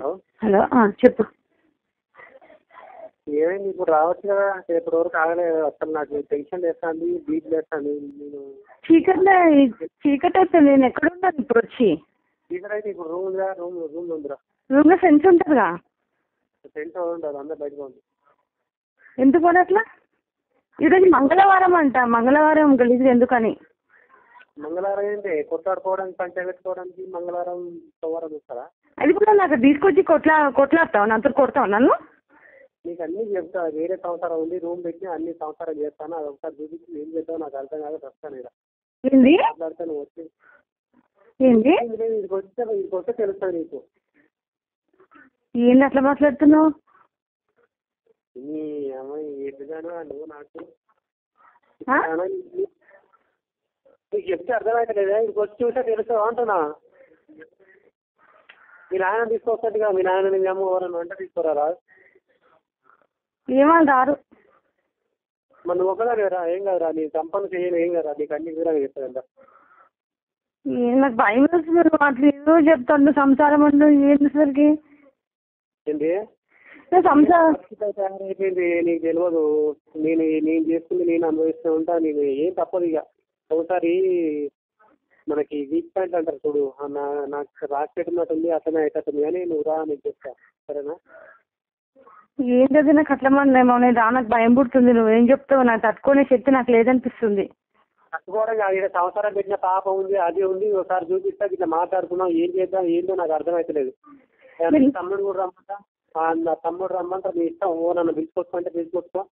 Hello చెప్పు. ఏమైంది ఇప్పుడు రావచ్చు కదా, రేపటి వరకు ఆగలేదు. అసలు నాకు టెన్షన్ వేస్తుంది, బీట్ వేస్తుంది. నేను చీకటి అవుతుంది. నేను ఎక్కడున్నాను ఇప్పుడు వచ్చి? చీకటి అయితే ఇప్పుడు రూమ్ ఉందిరా, రూమ్ ఉందిరా. రూమ్లో ఫ్రెండ్స్ ఉంటుందిగా? ఫ్రెండ్స్ ఉంటారు, అందరు బయటకు ఉంది. ఎందుకు అని అట్లా? ఈరోజు మంగళవారం అంట, మంగళవారం గలీజ్ ఎందుకని? మంగళవారం ఏంటి కొట్లాడుకోవడానికి, పంచాయతీ పెట్టుకోవడానికి మంగళవారం సోమవారం వస్తారా? అది కూడా నాకు తీసుకొచ్చి కొట్లాడతావు, నాతో కొడతావు నన్ను? నీకు అన్నీ చెప్తా. వేరే సంవత్సరం ఉంది, రూమ్ పెట్టి అన్ని సంవత్సరాలు చేస్తాను. అది ఒకసారి చూపించి ఏం చేద్దాం నాకు అర్థం కాదు. వస్తాను ఇక్కడ ఏంది మాట్లాడతాను. వచ్చి ఏంది ఇదికి వస్తే తెలుస్తుంది నీకు. ఏంది అట్లా మాట్లాడుతున్నావు? నీ అమ్మాయి ఎదుగానో నువ్వు నాకు నీకు చెప్తే అర్థమవుతలేదా? ఇదికి వచ్చి చూసే తెలుసు అంటున్నా. మీ నాయన తీసుకొస్తాడుగా, మీ నాయన మీ అమ్మ ఎవరన్నా వంట తీసుకురారా? ఏమని రారు. మరి నువ్వు ఒకదాని రా, ఏం కాదురా. నీ సంపన్న చేయను, ఏం కదా. నీకు అన్ని కూడా చెప్తానంట. నాకు భయం వేస్తుంది. అట్లా ఏదో చెప్తాను సంసారం అంటూ ఏంటి సరికి ఏంటి సంసారం తయారైపోయింది. నీకు తెలియదు. నేను చేసుకుంది నేను అనుభవిస్తూ ఉంటా. నేను ఏం తప్పదు. ఇక ఒకసారి మనకి వీక్ పాయింట్ అంటారు చూడు, నాకు రాసి పెట్టినట్టుంది, అట్లనే అవుతుంది. కానీ నువ్వు రా, నీకు చెప్తా, సరేనా? ఏంటది నాకు అట్లా మనమో నేను రా, నాకు భయం పుడుతుంది. నువ్వేం చెప్తావు? నాకు తట్టుకునే శక్తి నాకు లేదనిపిస్తుంది. తట్టుకోవడం కాదు, ఇక్కడ సంవత్సరం పెట్టిన పాప ఉంది, అది ఉంది. ఒకసారి చూపిస్తా, ఇట్లా మాట్లాడుకున్నాం. ఏం చేద్దాం ఏంటో నాకు అర్థమవుతలేదు. తమ్ముడు కూడా రమ్మంటా, నా తమ్ముడు రమ్మంటా. నీ ఇష్టం. నన్ను పిలుచుకొచ్చుకుంటే పిలుచుకొచ్చుకో.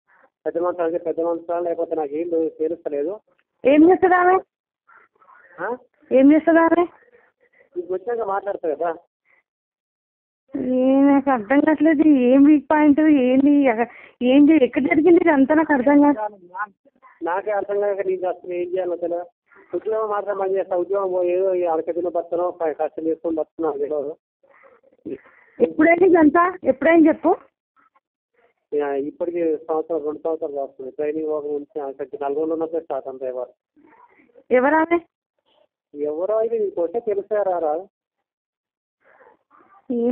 పెద్ద మనుషులు అంటే పెద్ద మనుషులు, లేకపోతే నాకు ఏం తెలుస్తలేదు. ఏం చేస్తుందా ఆమె? ఏం చేస్తుందా ఆమె? నీకు వచ్చాక మాట్లాడతా కదా. నాకు అర్థం కావట్లేదు. ఏం వీక్ పాయింట్ ఏంటి? ఏంటి ఎక్కడ జరిగింది అంతా నాకు అర్థం కాదు. నాకే అర్థం కాక నీకు అసలు ఏం చేయాలో తెలియదు. ఉద్యోగం మాత్రం పని చేస్తా. ఉద్యోగం ఏదో అడకదిన బతున్నావు, కష్టం చేసుకొని బతున్నావు తెలియదు. ఎప్పుడైంది ఇదంతా? ఎప్పుడైంది చెప్పు. ఇప్పటికి 2 సంవత్సరాలు వస్తుంది. ట్రైనింగ్ నుంచి 4 రోజులు ఉన్నప్పుడే స్టార్ట్ అంతా. ఎవరామె? ఎవరో ఇది నీకు వస్తే తెలుస్తారా? రా,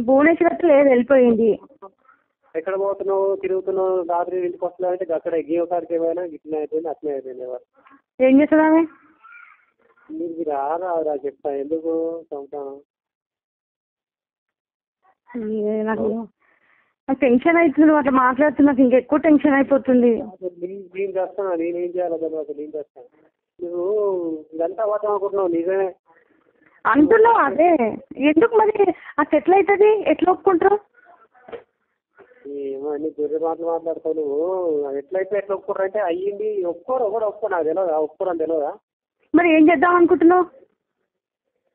భువనేశ్వర్ లేదు, వెళ్ళిపోయింది. ఎక్కడ పోతున్నావు, తిరుగుతున్నావు, రాత్రి ఇంటికి వస్తున్నావు అంటే అక్కడ గేమ్ కాడికి ఏమైనా గిట్లనే అయిపోయింది, అట్లనే అయిపోయింది. ఎవరు ఏం చేస్తుందామె? నీకు రా చెప్తా. ఎందుకు చంపుతాను? నాకు టెన్షన్ అవుతుంది. నువ్వు అట్లా మాట్లాడుతున్నా ఇంకెక్కువ టెన్షన్ అయిపోతుంది. నేను చేస్తాను. నేనేం చేయాలో తెలియదు. నేను చేస్తాను. నువ్వు ఇదంతా అబద్ధం అనుకుంటున్నావు. నిజమే అంటున్నావు. అదే ఎందుకు మరి అట్లా ఎట్లా అవుతుంది? ఎట్లా ఒప్పుకుంటారు? ఏమో అన్ని గొర్రె మాటలు మాట్లాడతావు నువ్వు. ఎట్లయితే ఎట్లా ఒప్పుకోరు అంటే అయ్యింది. ఒప్పుకోరు కూడా ఒప్పుకో. నాకు తెలియదా? ఒప్పుకోరని తెలియదా? మరి ఏం చేద్దాం అనుకుంటున్నావు?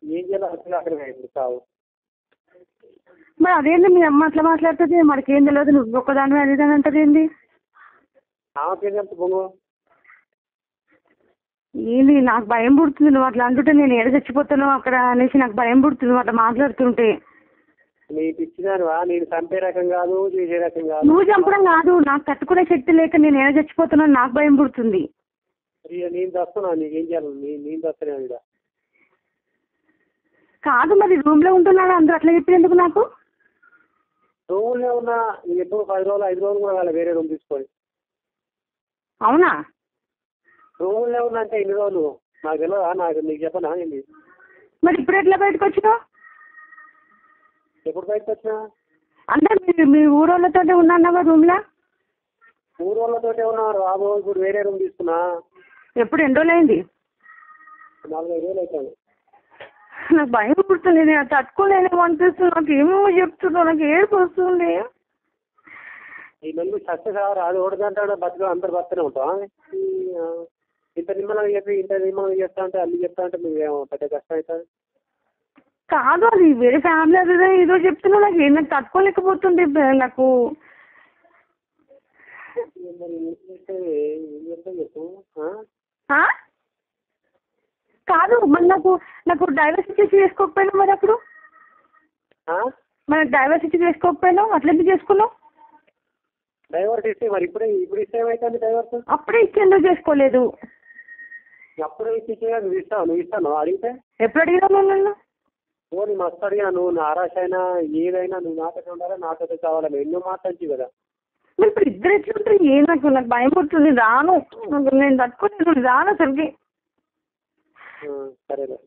ఏం చేయాలో అసలు అక్కడ ఇప్పుడు కావు. మరి అదేంటి మీ అమ్మ అట్లా మాట్లాడుతుంది? మనకేం తెలియదు, నువ్వు ఒక్కదాని అదేదని అంటది ఏంటి? ఆమెకేం చెప్తా బొంగు? ఏంది నాకు భయం పుడుతుంది. నువ్వు అట్లా అంటుంటే నేను ఏడ చచ్చిపోతాను అక్కడ అనేసి నాకు భయం పుడుతుంది నువ్వు అట్లా మాట్లాడుతుంటే. నీకు ఇచ్చినానువా? నేను చంపే రకం కాదు, చేసే రకం కాదు. నువ్వు చంపడం కాదు, నాకు తట్టుకునే శక్తి లేక నేను ఏడ చచ్చిపోతున్నాను నాకు భయం పుడుతుంది. నేను చేస్తున్నా. నీకేం చేయాలి? నేను చేస్తాను ఇక్కడ. కాదు మరి రూమ్లో ఉంటున్నాడు అందరూ అట్లా చెప్పినందుకు నాకు. రూమ్లో ఉన్నా. నేను ఎప్పుడు 10 రోజులు 5 రోజులు కూడా కాదు వేరే రూమ్ తీసుకొని. అవునా? రూమ్లో ఉన్నా అంటే ఎన్ని రోజులు నాకు తెలియదా? నీకు చెప్పనా ఏంటి? మరి ఇప్పుడు ఎట్లా బయటకు వచ్చినావు? ఎప్పుడు బయటకు వచ్చినా? అంటే మీ ఊరోళ్ళతో ఉన్నావా రూమ్లో? ఊరోళ్ళతోటే ఉన్నారు. బాబు ఇప్పుడు వేరే రూమ్ తీసుకున్నా. ఎప్పుడు ఎన్ని రోజులు అయింది? 4-5 రోజులు అవుతాను. నాకు భయం పుడుతుంది. నేను తట్టుకోలేని అనిపిస్తుంది. నాకు ఏమో చెప్తున్నావు, నాకు ఏడుపు వస్తుంది. ఈ మంది సక్సెస్ అవ్వరు. అది ఓడదంటాడు బతుకు అందరు బతూనే ఉంటాం. ఇంత నిమ్మలంగా చెప్పి ఇంత నిమ్మలంగా చెప్తా అంటే అన్ని చెప్తా అంటే నువ్వేమో పెద్ద కష్టం అవుతుంది. కాదు అది వేరే ఫ్యామిలీ అదే ఏదో చెప్తున్నా. నాకు తట్టుకోలేకపోతుంది. నాకు కాదు మరి నాకు డైవర్స్ ఇచ్చేసి చేసుకోకపోయినా మరి అప్పుడు మనకు డైవర్స్ ఇచ్చి చేసుకోకపోయినావు అట్లా ఎందుకు చేసుకున్నావు? డైవర్స్ ఇస్తే మరి ఇప్పుడు ఇస్తే ఏమైతుంది? డైవర్స్ అప్పుడే ఇచ్చి ఎందుకు చేసుకోలేదు? అప్పుడే ఇచ్చి నువ్వు ఇస్తాను అడిగితే ఎప్పుడు అడిగినావు నన్ను? ఓ నీ మస్తు అడిగా నువ్వు నారాశ అయినా ఏదైనా నువ్వు నాతోనే ఉండాలా నాతోనే కావాలని ఎన్నో మాట్లాడి కదా. మరి ఇప్పుడు ఇద్దరు ఎట్లుంటారు? నాకు భయం పుడుతుంది, రాను. నేను తట్టుకొని రాను అసలుకి. సరేలే.